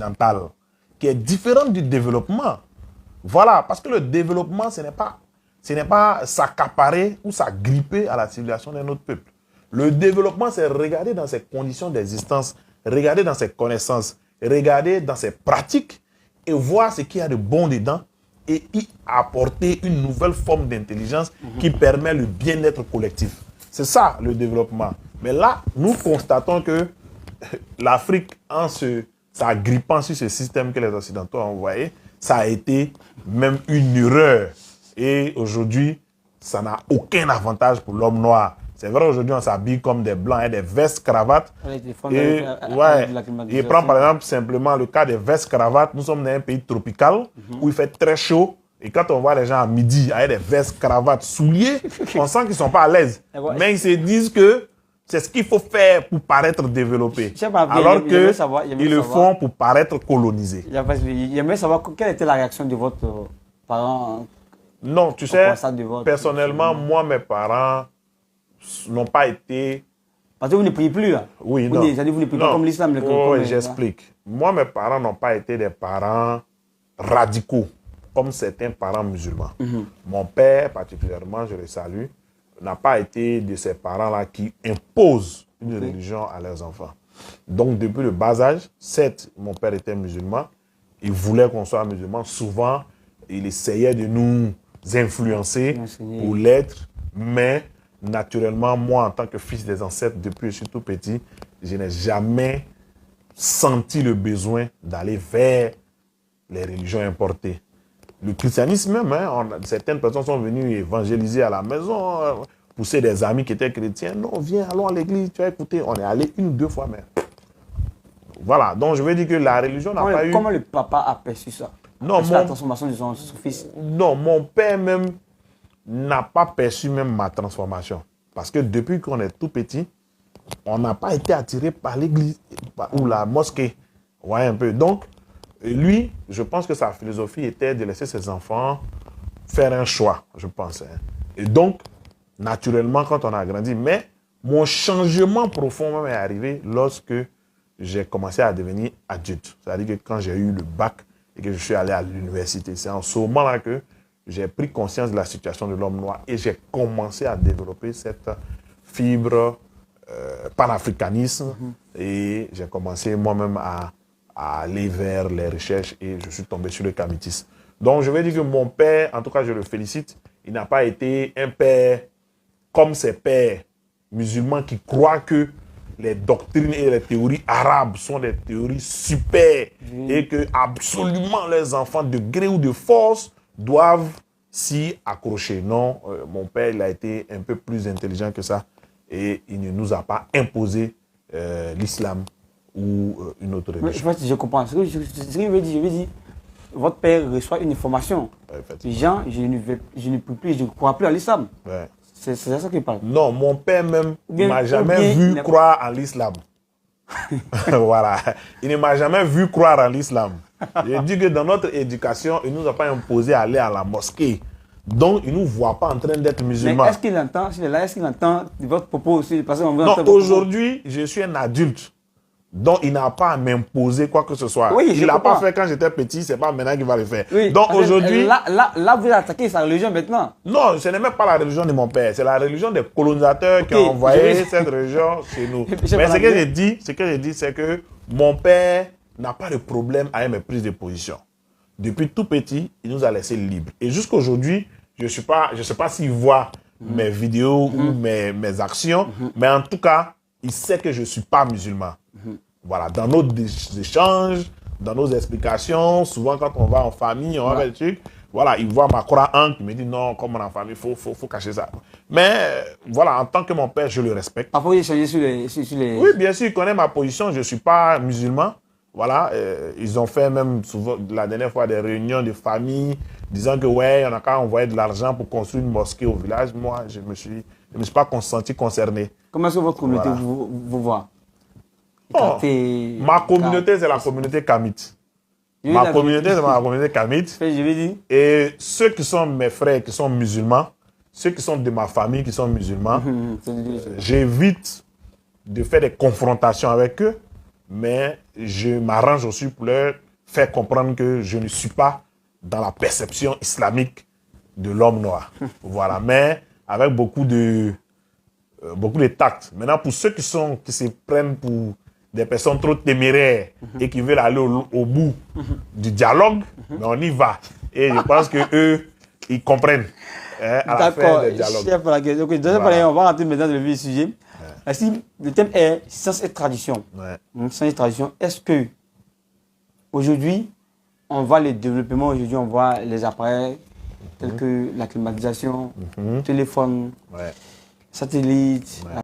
occidentale, qui est différente du développement. Voilà, parce que le développement, ce n'est pas s'accaparer ou s'agripper à la civilisation d'un autre peuple. Le développement, c'est regarder dans ses conditions d'existence, regarder dans ses connaissances, regarder dans ses pratiques et voir ce qu'il y a de bon dedans et y apporter une nouvelle forme d'intelligence qui permet le bien-être collectif. C'est ça, le développement. Mais là, nous constatons que l'Afrique, en s'agrippant sur ce système que les Occidentaux ont envoyé, ça a été même une erreur. Et aujourd'hui, ça n'a aucun avantage pour l'homme noir. C'est vrai, aujourd'hui, on s'habille comme des blancs, des vestes, cravates. Et prends par exemple simplement le cas des vestes, cravates. Nous sommes dans un pays tropical où il fait très chaud. Et quand on voit les gens à midi avec des vestes, cravates, souliers, on sent qu'ils ne sont pas à l'aise. Mais ils se disent que c'est ce qu'il faut faire pour paraître développé. Alors qu'ils le font pour paraître colonisé. J'aimerais savoir quelle était la réaction de votre parent. Non, tu sais, personnellement, moi, mes parents n'ont pas été... Parce que vous ne priez plus, là. Oui, non. Vous ne priez pas comme l'islam. Oui, j'explique. Moi, mes parents n'ont pas été des parents radicaux, comme certains parents musulmans. Mon père, particulièrement, je le salue, n'a pas été de ces parents-là qui imposent une religion à leurs enfants. Donc, depuis le bas âge, certes, mon père était musulman, il voulait qu'on soit musulman. Souvent, il essayait de nous influencer pour l'être, mais naturellement, moi, en tant que fils des ancêtres, depuis que je suis tout petit, je n'ai jamais senti le besoin d'aller vers les religions importées. Le christianisme même, certaines personnes sont venues évangéliser à la maison, pousser des amis qui étaient chrétiens. Non, viens, allons à l'église, tu vas écouter. On est allé 1 ou 2 fois même. Voilà, donc je veux dire que la religion n'a pas eu... Comment le papa a perçu ça? Non, la transformation de son fils? Non, mon père même n'a pas perçu même ma transformation. Parce que depuis qu'on est tout petit, on n'a pas été attiré par l'église ou la mosquée. Ouais, un peu. Donc, lui, je pense que sa philosophie était de laisser ses enfants faire un choix, je pense. Et donc, naturellement, quand on a grandi, mais mon changement profond même est arrivé lorsque j'ai commencé à devenir adulte. C'est-à-dire que quand j'ai eu le bac et que je suis allé à l'université, c'est en ce moment-là que j'ai pris conscience de la situation de l'homme noir et j'ai commencé à développer cette fibre panafricanisme et j'ai commencé moi-même à aller vers les recherches et je suis tombé sur le kamitisme. Donc je vais dire que mon père, en tout cas je le félicite, il n'a pas été un père comme ses pères musulmans qui croient que les doctrines et les théories arabes sont des théories super et que absolument les enfants de gré ou de force doivent s'y accrocher. Non, mon père il a été un peu plus intelligent que ça et il ne nous a pas imposé l'islam ou une autre religion. Je comprends. Ce que je veux dire, votre père reçoit une information. Jean, je ne peux plus, je ne crois plus à l'islam. Ouais. C'est ça qu'il parle. Non, mon père même ne m'a jamais vu croire en l'islam. Voilà. Il ne m'a jamais vu croire en l'islam. Je dis que dans notre éducation, il ne nous a pas imposé d'aller à la mosquée. Donc, il ne nous voit pas en train d'être musulman. Mais est-ce qu'il entend, s'il est là, est-ce qu'il entend votre propos aussi? Non, aujourd'hui, je suis un adulte. Donc, il n'a pas à m'imposer quoi que ce soit. Oui, il n'a pas fait quand j'étais petit, c'est pas maintenant qu'il va le faire. Oui, donc, aujourd'hui... Là, vous attaquez sa religion maintenant. Non, ce n'est même pas la religion de mon père. C'est la religion des colonisateurs qui ont envoyé cette religion chez nous. Mais ce que j'ai dit, c'est que mon père n'a pas de problème avec mes prises de position. Depuis tout petit, il nous a laissé libres. Et jusqu'à aujourd'hui, je ne sais pas s'il voit mes vidéos ou mes actions, mais en tout cas, il sait que je ne suis pas musulman. Voilà, dans nos échanges, dans nos explications, souvent quand on va en famille, on va le truc, voilà, il voit ma croix en qui me dit non, comme on est en famille, il faut cacher ça. Mais voilà, en tant que mon père, je le respecte. Parfois, il échange sur les... Oui, bien sûr, il connaît ma position, je ne suis pas musulman. Voilà, ils ont fait même souvent, la dernière fois, des réunions de famille, disant que ouais, on a qu'à envoyer de l'argent pour construire une mosquée au village. Moi, je ne me suis pas senti concerné. Comment est-ce que votre communauté vous voit? Oh, ma communauté, c'est la communauté kamite. Ma communauté, c'est ma communauté kamite. Et ceux qui sont mes frères, qui sont musulmans, ceux qui sont de ma famille, qui sont musulmans, j'évite de faire des confrontations avec eux. mais je m'arrange aussi pour leur faire comprendre que je ne suis pas dans la perception islamique de l'homme noir. Voilà, mais avec beaucoup de tact. Maintenant, pour ceux qui se prennent pour des personnes trop téméraires et qui veulent aller au bout du dialogue, mais on y va. Et je pense qu'eux, ils comprennent à la fin du dialogue. Chef, voilà. On va rentrer maintenant dans le vif du sujet. Ouais. Si le thème est science et tradition. Ouais. Science et tradition, est-ce que aujourd'hui, on voit les développements, aujourd'hui on voit les appareils tels que la climatisation, téléphone, satellite,